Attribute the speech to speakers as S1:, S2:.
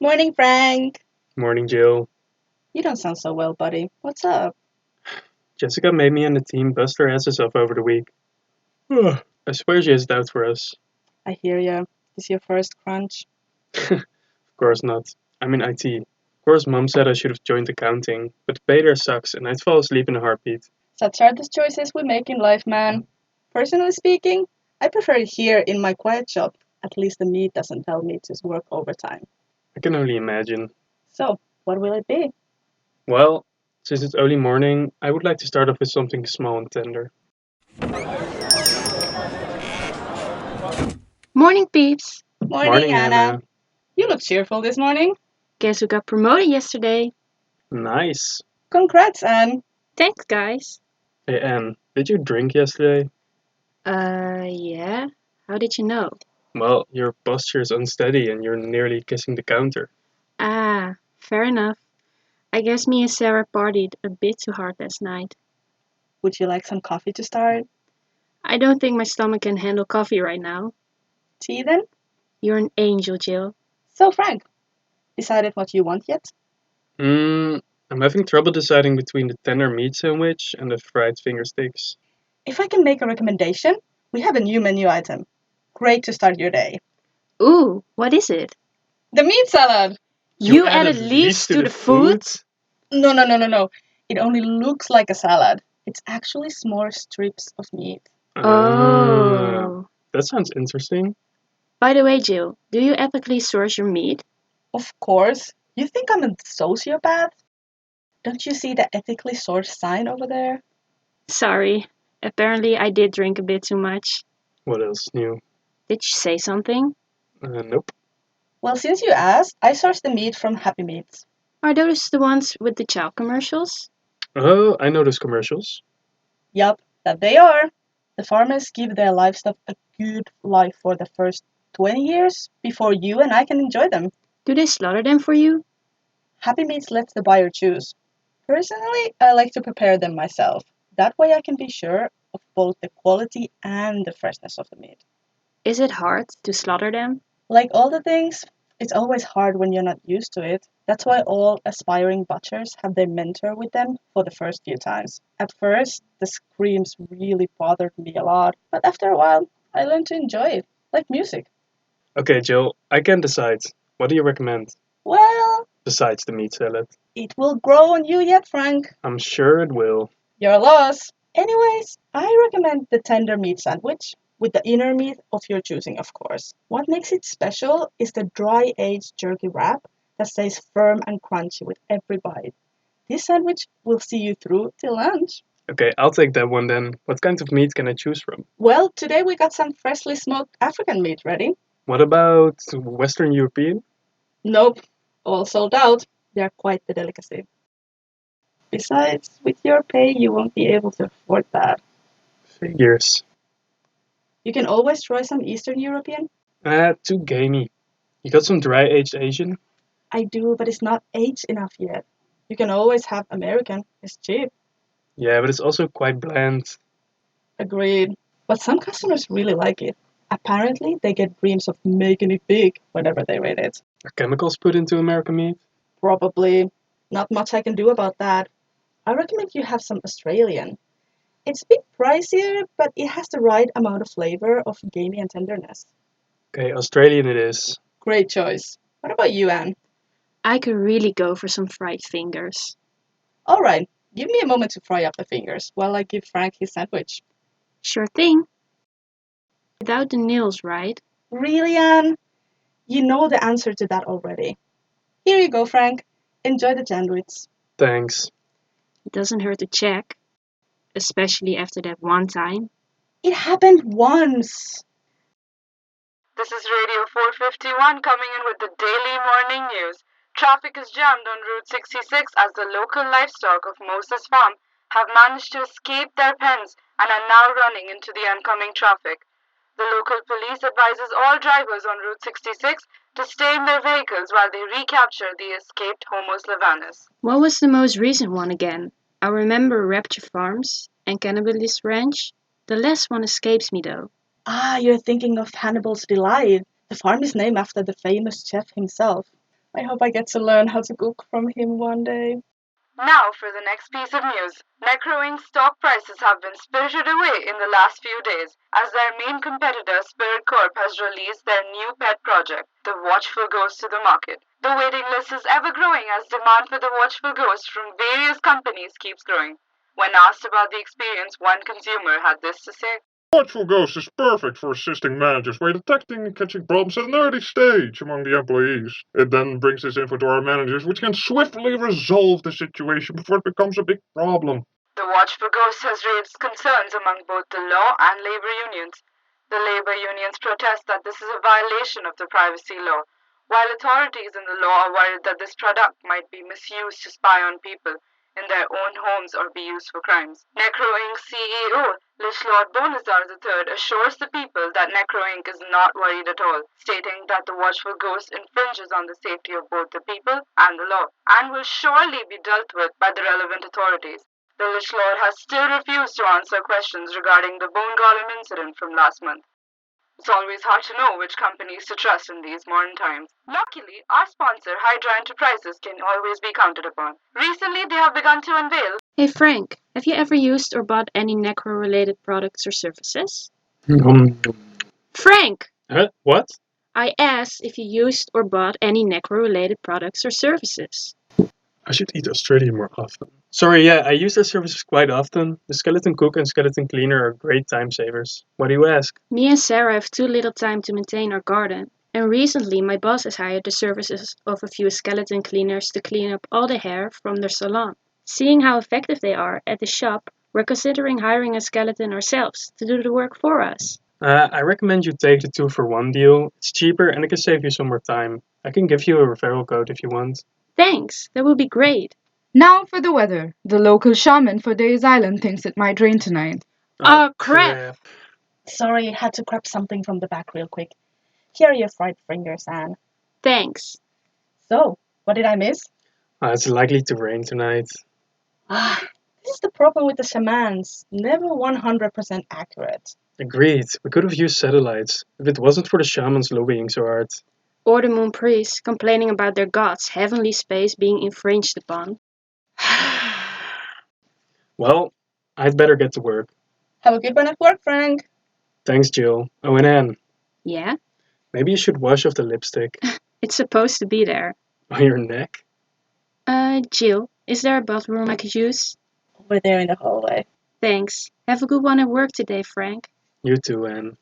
S1: Morning, Frank.
S2: Morning, Jill.
S1: You don't sound so well, buddy. What's up?
S2: Jessica made me and the team bust our asses off over the week. Ugh, I swear she has it out for us.
S1: I hear ya. This your first crunch?
S2: Of course not. I'm in IT. Of course, Mom said I should have joined accounting, but the pay there sucks and I'd fall asleep in a heartbeat.
S1: Such are the choices we make in life, man. Personally speaking, I prefer it here in my quiet shop. At least the meat doesn't tell me to work overtime.
S2: I can only imagine.
S1: So, what will it be?
S2: Well, since it's early morning, I would like to start off with something small and tender.
S3: Morning, peeps.
S1: Morning, Anna. You look cheerful this morning.
S3: Guess who got promoted yesterday?
S2: Nice.
S1: Congrats, Anne.
S3: Thanks, guys.
S2: Hey, Anne, did you drink yesterday?
S3: Yeah. How did you know?
S2: Well, your posture is unsteady and you're nearly kissing the counter.
S3: Ah, fair enough. I guess me and Sarah partied a bit too hard last night.
S1: Would you like some coffee to start?
S3: I don't think my stomach can handle coffee right now.
S1: Tea then?
S3: You're an angel, Jill.
S1: So, Frank, decided what you want yet?
S2: I'm having trouble deciding between the tender meat sandwich and the fried finger sticks.
S1: If I can make a recommendation, we have a new menu item. Great to start your day.
S3: Ooh, what is it?
S1: The meat salad!
S3: You added leaves to the food?
S1: No. It only looks like a salad. It's actually small strips of meat.
S3: Oh.
S2: That sounds interesting.
S3: By the way, Jill, do you ethically source your meat?
S1: Of course. You think I'm a sociopath? Don't you see the ethically sourced sign over there?
S3: Sorry. Apparently I did drink a bit too much.
S2: What else new?
S3: Did you say something?
S2: Nope.
S1: Well, since you asked, I sourced the meat from Happy Meats.
S3: Are those the ones with the child commercials?
S2: Oh, I know those commercials.
S1: Yup, that they are. The farmers give their livestock a good life for the first 20 years before you and I can enjoy them.
S3: Do they slaughter them for you?
S1: Happy Meats lets the buyer choose. Personally, I like to prepare them myself. That way I can be sure of both the quality and the freshness of the meat.
S3: Is it hard to slaughter them?
S1: Like all the things, it's always hard when you're not used to it. That's why all aspiring butchers have their mentor with them for the first few times. At first, the screams really bothered me a lot, but after a while, I learned to enjoy it, like music.
S2: Okay, Jill, I can't decide. What do you recommend?
S1: Well,
S2: Besides the meat salad.
S1: it will grow on you yet, Frank.
S2: I'm sure it will.
S1: Your loss. Anyways, I recommend the tender meat sandwich, with the inner meat of your choosing, of course. What makes it special is the dry aged jerky wrap that stays firm and crunchy with every bite. This sandwich will see you through till lunch.
S2: Okay, I'll take that one then. What kind of meat can I choose from?
S1: Well, today we got some freshly smoked African meat ready.
S2: What about Western European?
S1: Nope, all sold out. They're quite the delicacy. Besides, with your pay, you won't be able to afford that.
S2: Figures.
S1: You can always try some Eastern European.
S2: Too gamey. You got some dry aged Asian?
S1: I do, but it's not aged enough yet. You can always have American. It's cheap.
S2: Yeah, but it's also quite bland.
S1: Agreed. But some customers really like it. Apparently, they get dreams of making it big whenever they rate it.
S2: Are chemicals put into American meat?
S1: Probably. Not much I can do about that. I recommend you have some Australian. It's a bit pricier, but it has the right amount of flavor of gamey and tenderness.
S2: Okay, Australian it is.
S1: Great choice. What about you, Anne?
S3: I could really go for some fried fingers.
S1: All right, give me a moment to fry up the fingers while I give Frank his sandwich.
S3: Sure thing. Without the nails, right?
S1: Really, Anne? You know the answer to that already. Here you go, Frank. Enjoy the sandwich.
S2: Thanks.
S3: It doesn't hurt to check. Especially after that one time.
S1: It happened once.
S4: This is Radio 451 coming in with the daily morning news. Traffic is jammed on Route 66 as the local livestock of Moses Farm have managed to escape their pens and are now running into the oncoming traffic. The local police advises all drivers on Route 66 to stay in their vehicles while they recapture the escaped Homo slavanos.
S3: What was the most recent one again? I remember Rapture Farms and Cannibalism Ranch. The last one escapes me though.
S1: Ah, you're thinking of Hannibal's Delight. The farm is named after the famous chef himself. I hope I get to learn how to cook from him one day.
S4: Now for the next piece of news. Necro stock prices have been spirited away in the last few days as their main competitor Spirit Corp has released their new pet project, the Watchful Ghost, to the market. The waiting list is ever growing as demand for the Watchful Ghost from various companies keeps growing. When asked about the experience, one consumer had this to say.
S5: Watchful Ghost is perfect for assisting managers by detecting and catching problems at an early stage among the employees. It then brings this info to our managers, which can swiftly resolve the situation before it becomes a big problem.
S4: The Watchful Ghost has raised concerns among both the law and labor unions. The labor unions protest that this is a violation of the privacy law, while authorities in the law are worried that this product might be misused to spy on people in their own homes or be used for crimes. Necro Inc. CEO Lord Bonazar III assures the people that Necro Inc. is not worried at all, stating that the Watchful Ghost infringes on the safety of both the people and the law, and will surely be dealt with by the relevant authorities. The Lord has still refused to answer questions regarding the bone golem incident from last month. It's always hard to know which companies to trust in these modern times. Luckily, our sponsor, Hydra Enterprises, can always be counted upon. Recently, they have begun to unveil.
S3: Hey Frank, have you ever used or bought any necro-related products or services? Frank!
S2: What?
S3: I asked if you used or bought any necro-related products or services.
S2: I should eat Australian more often. Sorry, yeah, I use their services quite often. The skeleton cook and skeleton cleaner are great time savers. Why do you ask?
S3: Me and Sarah have too little time to maintain our garden, and recently my boss has hired the services of a few skeleton cleaners to clean up all the hair from their salon. Seeing how effective they are at the shop, we're considering hiring a skeleton ourselves to do the work for us.
S2: I recommend you take the 2-for-1 deal. It's cheaper and it can save you some more time. I can give you a referral code if you want.
S3: Thanks, that would be great.
S6: Now for the weather. The local shaman for Days Island thinks it might rain tonight.
S3: Oh, crap.
S1: Sorry, had to grab something from the back real quick. Here are your fried fingers, Anne.
S3: Thanks.
S1: So, what did I miss?
S2: It's likely to rain tonight.
S1: This is the problem with the shamans. Never 100% accurate.
S2: Agreed. We could have used satellites if it wasn't for the shamans lobbying so hard.
S3: Or the moon priests complaining about their god's heavenly space being infringed upon.
S2: Well, I'd better get to work.
S1: Have a good one at work, Frank.
S2: Thanks, Jill. Oh, and Anne,
S3: Yeah?
S2: maybe you should wash off the lipstick
S3: It's supposed to be there.
S2: on your neck.
S3: Jill, is there a bathroom I could use?
S1: Over there in the hallway.
S3: Thanks. Have a good one at work today, Frank.
S2: You too, Anne.